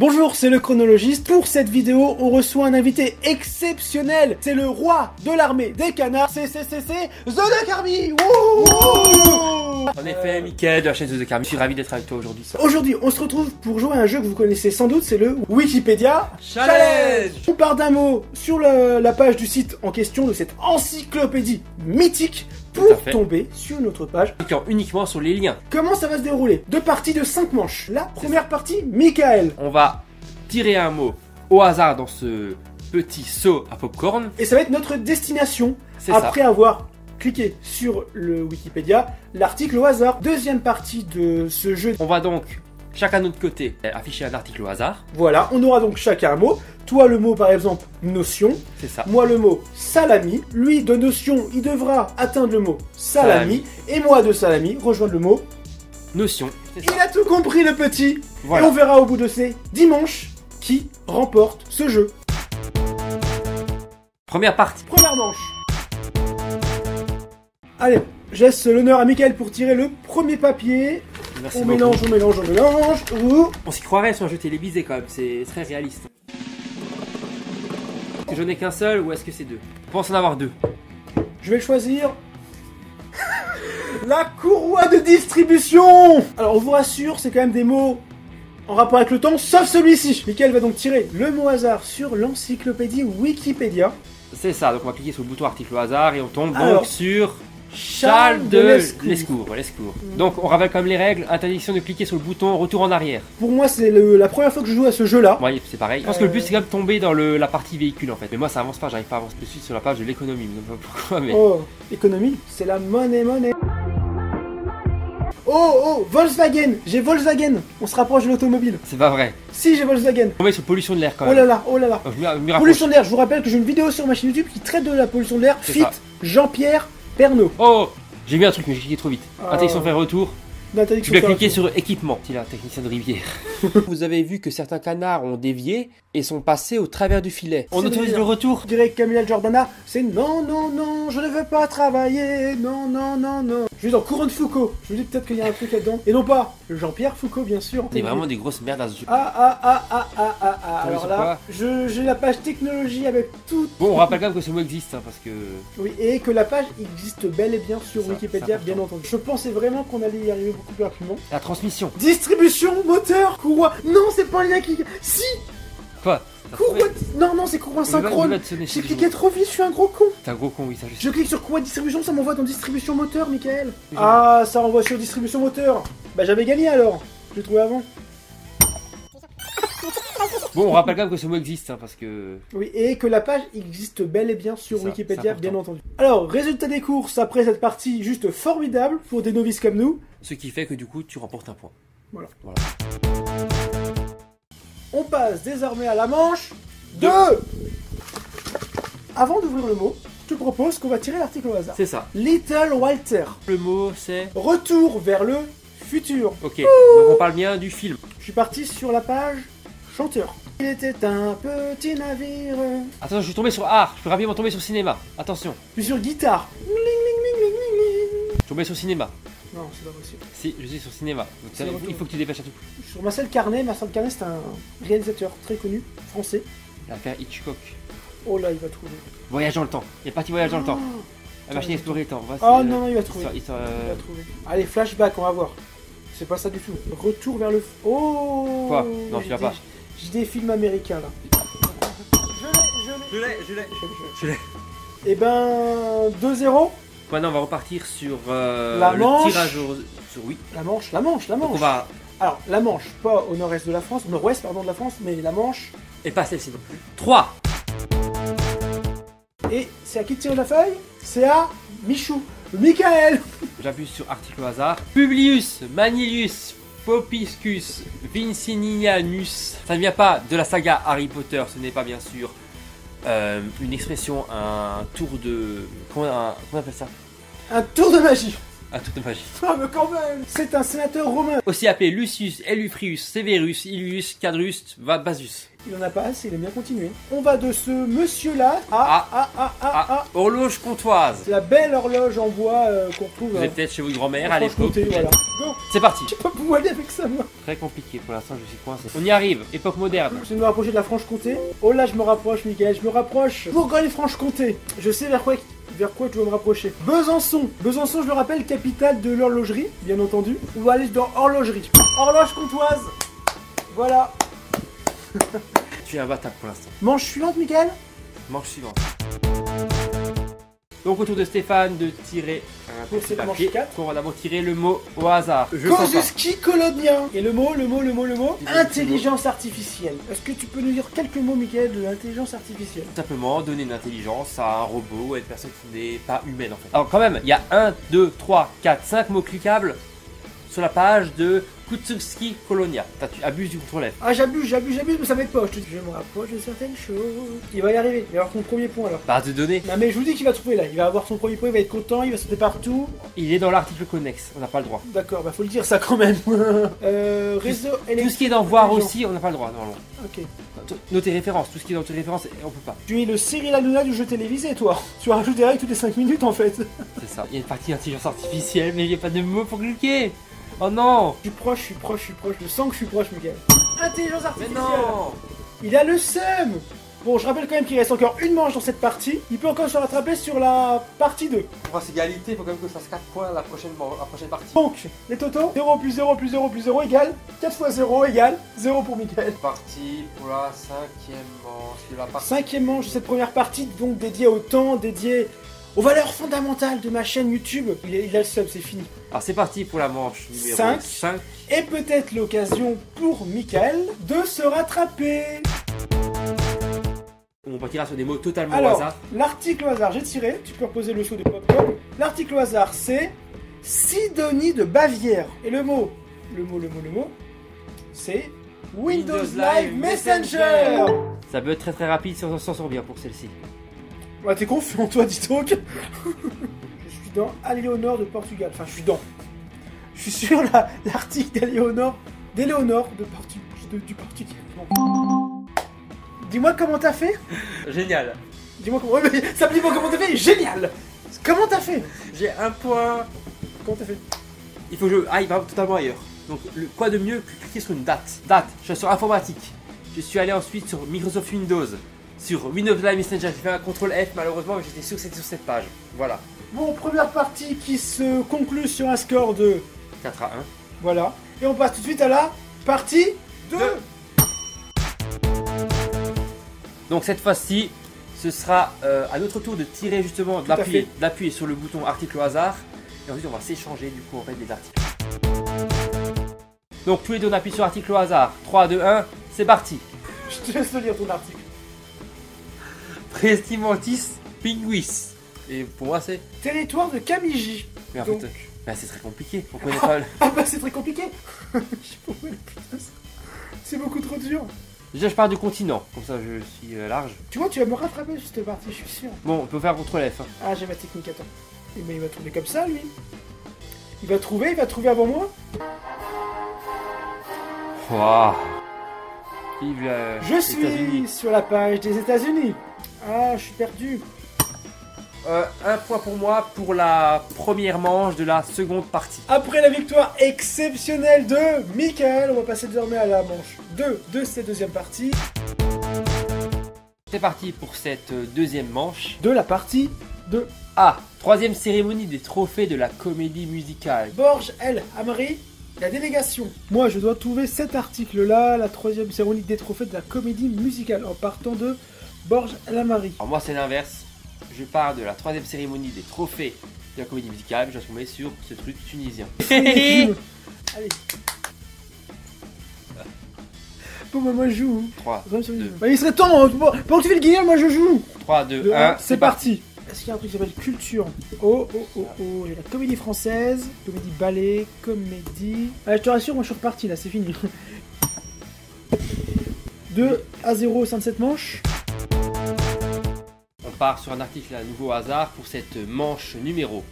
Bonjour, c'est le chronologiste. Pour cette vidéo, on reçoit un invité exceptionnel. C'est le roi de l'armée des canards. C'est The Carby. En effet, Mickaël de la chaîne The Carby. Je suis ravi d'être avec toi aujourd'hui. Aujourd'hui, on se retrouve pour jouer à un jeu que vous connaissez sans doute, c'est le Wikipédia Challenge. On part d'un mot sur la page du site en question de cette encyclopédie mythique pour tomber sur notre page. Cliquant uniquement sur les liens. Comment ça va se dérouler? 2 parties de 5 manches. La première partie, Mickaël. On va tirer un mot au hasard dans ce petit seau à popcorn. Et ça va être notre destination après avoir cliqué sur le Wikipédia, l'article au hasard. Deuxième partie de ce jeu. On va donc chacun de notre côté afficher un article au hasard. Voilà, on aura donc chacun un mot. Toi le mot par exemple notion. C'est ça. Moi le mot salami. Lui de notion, il devra atteindre le mot salami. Et moi de salami, rejoindre le mot notion. Il a tout compris le petit. Voilà. Et on verra au bout de ces dimanches qui remporte ce jeu. Première partie. Première manche. Allez, je laisse l'honneur à Mickaël pour tirer le premier papier. Merci on beaucoup. mélange. On s'y croirait si on jetait les bisées quand même, c'est très réaliste. Est-ce que j'en ai qu'un seul ou est-ce que c'est deux? Je pense en avoir deux. Je vais le choisir. La courroie de distribution. Alors on vous rassure, c'est quand même des mots en rapport avec le temps, sauf celui-ci. Mickaël va donc tirer le mot hasard sur l'encyclopédie Wikipédia. C'est ça, donc on va cliquer sur le bouton article au hasard et on tombe Alors, donc sur Charles de Lescours. Donc on rappelle quand même les règles, interdiction de cliquer sur le bouton retour en arrière. Pour moi c'est la première fois que je joue à ce jeu là. Oui, c'est pareil. Je pense que le but c'est quand même de tomber dans la partie véhicule en fait. Mais moi ça avance pas, j'arrive pas à avancer tout de suite sur la page de l'économie. Je sais pas pourquoi mais... Oh, économie, c'est la monnaie. Oh, Volkswagen, j'ai Volkswagen. On se rapproche de l'automobile. C'est pas vrai. Si, j'ai Volkswagen. On met sur pollution de l'air quand même. Oh là là. Je m'y rapproche. Pollution de l'air, je vous rappelle que j'ai une vidéo sur ma chaîne YouTube qui traite de la pollution de l'air. Fit ça. Jean-Pierre Pernaut. Oh, j'ai mis un truc mais j'ai cliqué trop vite. Interdiction de faire retour. Tu dois cliquer sur équipement. C'est là, technicien de rivière. Vous avez vu que certains canards ont dévié et sont passés au travers du filet. On autorise le retour. Je dirais que Camilla Jordana, c'est non, je ne veux pas travailler, non. Je vais dans Courant de Foucault. Je me dis peut-être qu'il y a un truc là-dedans. Et non pas Jean-Pierre Foucault, bien sûr. C'est vraiment des grosses merdes à ce jeu. Alors là, j'ai la page technologie avec tout. Bon, on rappelle quand même que ce mot existe, hein, parce que... Oui, et que la page existe bel et bien sur Wikipédia, bien entendu. Je pensais vraiment qu'on allait y arriver beaucoup plus rapidement. La transmission. Distribution, moteur, courroie. Non, c'est pas un lien qui... Si. Quoi? Courroie... Non, c'est courroie synchrone. J'ai cliqué trop vite, je suis un gros con. T'es un gros con, oui, ça je sais. Je clique sur courroie distribution, ça m'envoie dans distribution moteur, Mickaël. Ah, ça renvoie sur distribution moteur. Bah j'avais gagné alors. Je l'ai trouvé avant. Bon, on rappelle quand même que ce mot existe, hein, parce que... Oui, et que la page existe bel et bien sur Wikipédia, bien entendu. Alors, résultat des courses après cette partie juste formidable pour des novices comme nous. Ce qui fait que du coup, tu remportes un point. Voilà. On passe désormais à la manche 2. Avant d'ouvrir le mot, je te propose qu'on va tirer l'article au hasard. C'est ça. Little Walter. Le mot, c'est... Retour vers le futur. Ok, donc on parle bien du film. Je suis parti sur la page chanteur. Il était un petit navire. Attention, je suis tombé sur art. Je peux rapidement tomber sur cinéma. Attention. Je suis sur guitare. Je suis tombé sur cinéma. Non, c'est pas possible. Si, je suis sur cinéma. Donc il faut que tu dépêches à tout. Sur Marcel Carnet. Marcel Carnet, c'est un réalisateur très connu, français. L'affaire Hitchcock. Oh là, il va trouver. Voyage dans le temps. Il est parti voyage dans le temps. La machine à explorer le temps. Oh non, il va trouver. Il va trouver. Allez, flashback, on va voir. C'est pas ça du tout. Retour vers le... Oh. Quoi? Non, tu l'as pas. J'ai des films américains là. Je l'ai. Et ben 2-0. Maintenant on va repartir sur la manche. Le tirage sur oui. La manche. Donc on va... Alors la Manche, pas au nord-est de la France, au nord-ouest pardon de la France, mais la Manche. Et pas celle-ci non plus. 3. Et c'est à qui de tirer la feuille? C'est à Michou. Mickaël. J'appuie sur article au hasard. Publius Manilius Popiscus Vincinianus. Ça ne vient pas de la saga Harry Potter, ce n'est pas bien sûr une expression, un tour de... Comment on appelle ça? Un tour de magie. Un truc de magie. Ah mais quand même. C'est un sénateur romain. Aussi appelé Lucius, Elufrius, Severus, Ilius, Cadrus, Basus. Il en a pas assez, il aime bien continuer. On va de ce monsieur-là à... Horloge comptoise. C'est la belle horloge en bois qu'on trouve... Vous êtes peut-être chez votre grand-mère à l'époque. Voilà. C'est parti. Je sais pas pouvoir aller avec ça, moi. Très compliqué pour l'instant, je suis coincé. On y arrive, époque moderne. Je vais me rapprocher de la Franche-Comté. Oh là, je me rapproche, Mickaël, je me rapproche. Bourgogne-Franche-Comté. Je sais vers quoi je dois me rapprocher. Besançon. Besançon, je le rappelle, capitale de l'horlogerie, bien entendu. On va aller dans horlogerie. Horloge comptoise. Voilà. Tu es imbattable pour l'instant. Manche suivante, Mickaël. Manche suivante. Donc autour de Stéphane de tirer un petit papier. On va d'abord tirer le mot au hasard. Kozuski Kolodnia. Et le mot. Intelligence artificielle. Est-ce que tu peux nous dire quelques mots, Mickaël, de l'intelligence artificielle? Tout simplement donner une intelligence à un robot ou à une personne qui n'est pas humaine en fait. Alors quand même, il y a 1, 2, 3, 4, 5 mots cliquables sur la page de Kozuski Kolodnia. Tu abuses du contrôle F. Ah j'abuse, mais ça m'aide pas. Je me rapproche de certaines choses. Il va y arriver, il va avoir son premier point alors. Base de données. Non mais je vous dis qu'il va trouver là, il va avoir son premier point, il va être content, il va sauter partout. Il est dans l'article connexe, on n'a pas le droit. D'accord, bah faut le dire ça quand même. Réseau électrique. Tout ce qui est dans voir aussi, on n'a pas le droit normalement. Ok. Notez références, tout ce qui est dans tes références, on peut pas. Tu es le Cyril Hanouna du jeu télévisé toi. Tu rajoutes des règles toutes les 5 minutes en fait. C'est ça, il y a une partie intelligence artificielle mais il n'y a pas de mots pour cliquer. Oh non! Je suis proche, je sens que je suis proche, Miguel. Intelligence artificielle! Mais non! Il a le seum! Bon, je rappelle quand même qu'il reste encore une manche dans cette partie. Il peut encore se rattraper sur la partie 2. Pour cette égalité, il faut quand même que je fasse 4 points la prochaine partie. Donc, les totaux 0 plus 0 plus 0 plus 0 égale 4 fois 0 égale 0 pour Miguel. Partie pour la 5e manche. 5e manche de cette première partie, donc dédiée au temps, dédiée aux valeurs fondamentales de ma chaîne YouTube. Il a le sub, c'est fini. Alors c'est parti pour la manche numéro 5. Et peut-être l'occasion pour Mickaël de se rattraper. On partira sur des mots totalement au hasard. L'article au hasard, j'ai tiré. Tu peux reposer le show de popcorn. L'article au hasard, c'est Sidonie de Bavière. Et le mot, c'est Windows Live Messenger. Ça peut être très très rapide si on s'en sort bien pour celle-ci. Ouais, t'es confiant, toi, dis donc. Je suis dans Aléonore de Portugal. Enfin, je suis sur l'article d'Éléonore du Portugal. Bon. Dis-moi comment t'as fait. Génial. Dis-moi comment. Ouais, mais ça me dit pas comment t'as fait. Génial. Comment t'as fait? J'ai un point. Comment t'as fait? Il faut que je aille totalement ailleurs. Donc, quoi de mieux que cliquer sur une date. Date. Je suis sur informatique. Je suis allé ensuite sur Microsoft Windows. Sur Windows Live Messenger, j'ai fait un CTRL F malheureusement, mais j'étais sûr que c'était sur cette page. Voilà. Bon, première partie qui se conclut sur un score de 4-1. Voilà. Et on passe tout de suite à la partie 2. Donc cette fois-ci, ce sera à notre tour de tirer justement, d'appuyer sur le bouton article au hasard. Et ensuite on va s'échanger, du coup on fait des articles. Donc tous les deux on appuie sur article au hasard. 3, 2, 1, c'est parti. Je te laisse lire ton article. Prestimantis pinguis. Et pour moi c'est territoire de Kamiji. Mais en fait, c'est très compliqué. On connaît pas le... Ah bah c'est très compliqué. C'est beaucoup trop dur. Déjà je pars du continent, comme ça je suis large. Tu vois, tu vas me rattraper sur cette partie, je suis sûr. Bon, on peut faire CTRL F. Hein. Ah, j'ai ma technique, attends. Et ben il va trouver comme ça lui. Il va trouver avant moi. Waouh. Je suis sur la page des États-Unis. Ah, je suis perdu. Un point pour moi pour la première manche de la seconde partie. Après la victoire exceptionnelle de Mickaël, on va passer désormais à la manche 2 de cette deuxième partie. C'est parti pour cette deuxième manche. De la partie 2. Troisième cérémonie des trophées de la comédie musicale. Borges El Amri, la délégation. Moi, je dois trouver cet article-là, la troisième cérémonie des trophées de la comédie musicale, en partant de Borges El Amri. Alors moi, c'est l'inverse. Je pars de la troisième cérémonie des trophées de la comédie musicale, je vais tomber sur ce truc tunisien. Allez. Bon, bah, moi je joue. 3, 2. Bah, il serait temps, pendant que tu fais le guignol, moi je joue. 3, 2, 1, c'est parti. Est-ce qu'il y a un truc qui s'appelle culture? Oh, j'ai la comédie française, comédie ballet, comédie... Ah, je te rassure, moi je suis reparti là, c'est fini. 2-0 au sein de cette manche. On part sur un article à nouveau au hasard pour cette manche numéro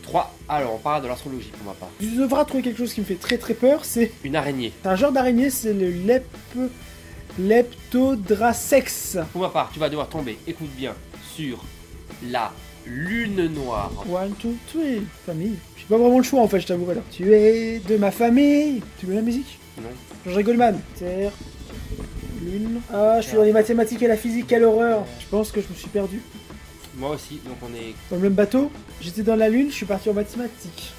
3. Alors, on parle de l'astrologie pour ma part. Tu devras trouver quelque chose qui me fait très très peur, c'est... Une araignée. C'est un genre d'araignée, c'est le Leptodracex. Pour ma part, tu vas devoir tomber, écoute bien, sur la lune noire. 1, 2, 3, famille. J'ai pas vraiment le choix en fait, je t'avoue. Alors, tu es de ma famille. Tu veux la musique? Non. Jean-Jacques Goldman. Terre, lune. Ah, je suis dans les mathématiques et la physique, quelle horreur. Je pense que je me suis perdu. Moi aussi, donc on est... Dans le même bateau. J'étais dans la lune, je suis parti en mathématiques.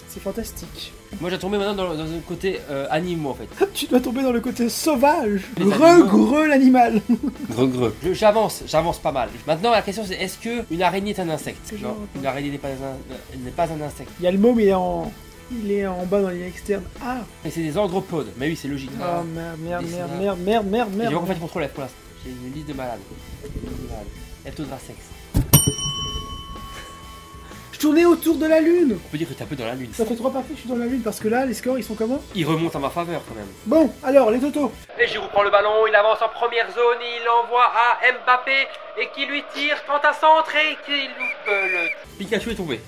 C'est fantastique. Moi j'ai tombé maintenant dans un côté animaux en fait. Tu dois tomber dans le côté sauvage. Greux l'animal. Greux. J'avance pas mal. Maintenant la question c'est est-ce que une araignée est un insecte? Non, une araignée n'est pas un insecte. Il y a le mot mais il est en bas dans les externes. Ah. Mais c'est des andropodes. Mais oui c'est logique. Oh merde. J'ai pas fait contrôle F pour l'instant. J'ai une liste de malades. Leptodracex. Tourner autour de la lune. On peut dire que t'es un peu dans la lune. Ça fait 3 parties que je suis dans la lune parce que là les scores ils sont comment? Ils remontent en ma faveur quand même. Bon alors les totos. Et Giroud prend le ballon, il avance en première zone, il l'envoie à Mbappé et qui lui tire, tente à centre et qui loupe le... Pikachu est tombé.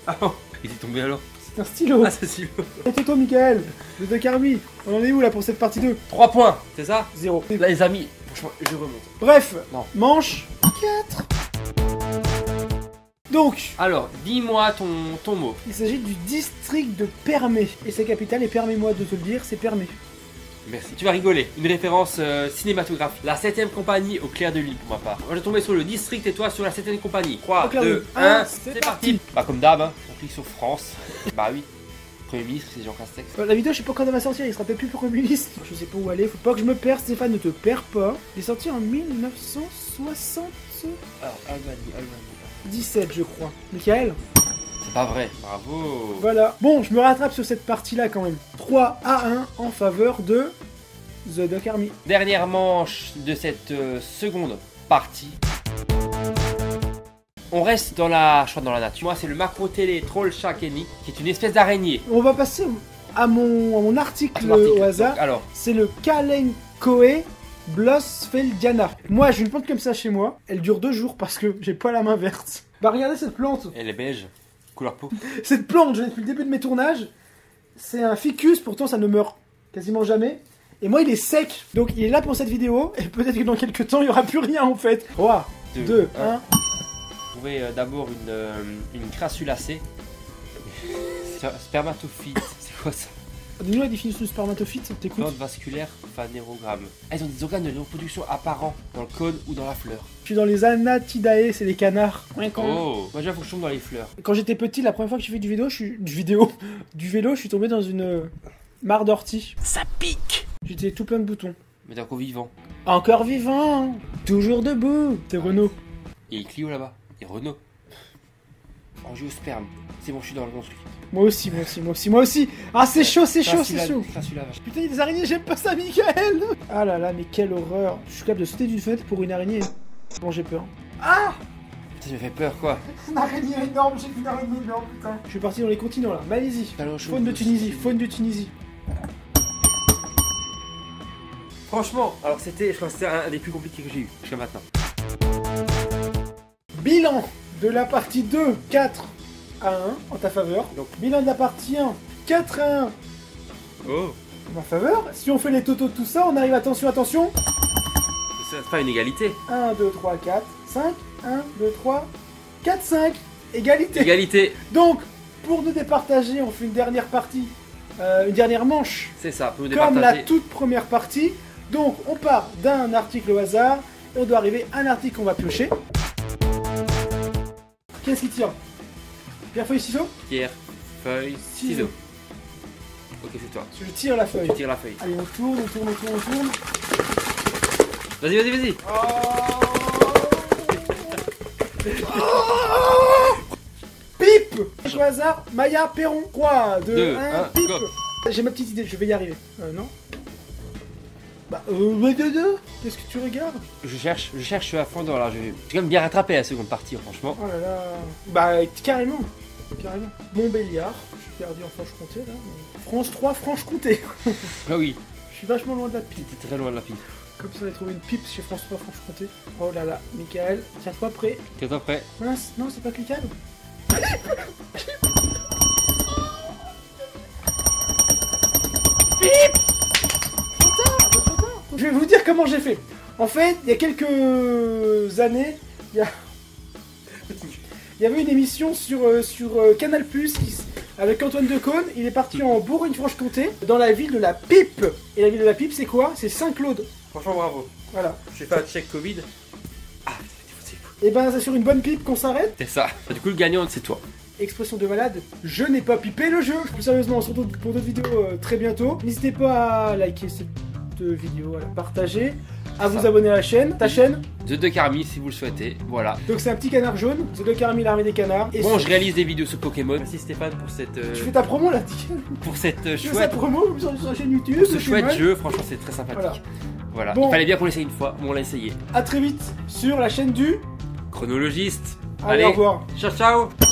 Ah non, il est tombé alors. C'est un stylo. Ah c'est stylo. Et Toto Michael, le de Carmi. On en est où là pour cette partie 2? 3 points, c'est ça? 0. Là les amis, franchement je remonte. Bref, non. Manche 4. Donc, alors, dis-moi ton mot. Il s'agit du district de Permé. Et sa capitale, et permets-moi de te le dire, c'est Permé. Merci. Tu vas rigoler. Une référence cinématographique. La 7ème compagnie au clair de lune pour ma part. Moi j'ai tombé sur le district et toi sur la 7ème compagnie. 3, 2, 1, c'est parti. Bah comme d'hab, hein. On clique sur France. Bah oui. Premier ministre, c'est Jean Castex. La vidéo, je sais pas quand elle va sortir, il sera peut-être plus Premier ministre. Je sais pas où aller, faut pas que je me perde, Stéphane, ne te perds pas. Il est sorti en 1960. Alors, Albanie. 17 je crois. Michael? C'est pas vrai, bravo. Voilà. Bon, je me rattrape sur cette partie-là quand même. 3-1 en faveur de The Duck Army. Dernière manche de cette seconde partie. On reste dans la nature. Moi, c'est le macro télé Troll Shakeni, qui est une espèce d'araignée. On va passer à mon article au hasard. Alors, c'est le Kalenkoe Blossfeldiana. Moi j'ai une plante comme ça chez moi, elle dure 2 jours parce que j'ai pas la main verte. Bah regardez cette plante. Elle est beige, couleur peau. Cette plante, je l'ai depuis le début de mes tournages. C'est un ficus, pourtant ça ne meurt quasiment jamais. Et moi il est sec, donc il est là pour cette vidéo. Et peut-être que dans quelques temps il n'y aura plus rien en fait. 3, 2, 1. Vous trouvez d'abord une crassulacée. Spermatophyte, c'est quoi ça? Dis-nous la définition du spermatophyte, t'écoutes. Plante vasculaire phanérogramme. Elles ont des organes de reproduction apparents dans le cône ou dans la fleur. Je suis dans les Anatidae, c'est les canards. Oh, moi déjà faut que je tombe dans les fleurs. Quand j'étais petit, la première fois que j'ai fait du vélo, je suis tombé dans une mare d'ortie. Ça pique. J'étais tout plein de boutons. Mais t'es encore vivant. Encore vivant. Toujours debout. T'es Renault. Il y a Clio là-bas. Et Renault. Angiosperme. C'est bon, je suis dans le bon truc. Moi aussi. Ah, c'est chaud. Putain, il y a des araignées, j'aime pas ça, Michael. Ah là là, mais quelle horreur. Je suis capable de sauter d'une fenêtre pour une araignée. Bon, j'ai peur. Ah! Ça me fait peur, quoi. Une araignée énorme, j'ai vu une araignée énorme, putain. Je suis parti dans les continents, là. Malaisie. Faune de Tunisie. Franchement, alors je pense que c'était un des plus compliqués que j'ai eu jusqu'à maintenant. Bilan de la partie 2, 4 à 1 en ta faveur. Donc bilan de la partie 1, 4 à 1 en ma faveur. Si on fait les totaux de tout ça, on arrive, attention. C'est pas une égalité. 1, 2, 3, 4, 5. 1, 2, 3, 4, 5. Égalité. Donc, pour nous départager, on fait une dernière partie. Une dernière manche. C'est ça, pour nous départager. Comme la toute première partie. Donc, on part d'un article au hasard. Et on doit arriver à un article qu'on va piocher. Qu'est-ce qui tire? Pierre, feuille, ciseaux? Pierre, feuille, ciseaux. Ok, c'est toi. Je tire la feuille. Tu tires la feuille. Allez, on tourne. Vas-y. Pipe. Au hasard, Maya, Perron. 3, 2, 1, pipe. Go. J'ai ma petite idée, je vais y arriver. Non? Bah, qu'est-ce que tu regardes? Je cherche à fond dans là. J'ai quand même bien rattrapé la seconde partie, franchement. Oh là là. Bah, carrément. Montbéliard. Je suis perdu en Franche-Comté, là. France 3, Franche-Comté. Ah oui. Je suis vachement loin de la pipe. T'es très loin de la pipe. Comme si on avait trouvé une pipe chez France 3, Franche-Comté. Oh là là. Michael, tiens-toi prêt. Tiens-toi prêt. Mince, non, c'est pas cliquable. Allez! Je vais vous dire comment j'ai fait. En fait, il y a quelques années, il y avait une émission sur Canal+, avec Antoine Decaune. Il est parti en Bourgogne-Franche-Comté, dans la ville de la Pipe. Et la ville de la Pipe, c'est quoi? C'est Saint-Claude. Franchement, bravo. Voilà. J'ai fait un check Covid. Ah, et ben, c'est sur une bonne pipe qu'on s'arrête. C'est ça. Du coup, le gagnant, c'est toi. Expression de malade, je n'ai pas pipé le jeu. Plus sérieusement, on se retrouve pour d'autres vidéos très bientôt. N'hésitez pas à liker cette vidéo, à la partager, à vous abonner à la chaîne. Ta chaîne The Duck Army si vous le souhaitez, voilà. Donc c'est un petit canard jaune, The Duck Army, l'armée des canards. Et bon, je réalise des vidéos sur Pokémon. Merci Stéphane pour cette... Tu fais ta promo là, pour cette chouette... Tu fais sa promo sur la chaîne YouTube. Pour ce chouette jeu, franchement c'est très sympathique. Voilà. Bon. Il fallait bien qu'on l'essaye une fois, on l'a essayé. A très vite sur la chaîne du... Chronologiste. Allez, au revoir. Ciao ciao.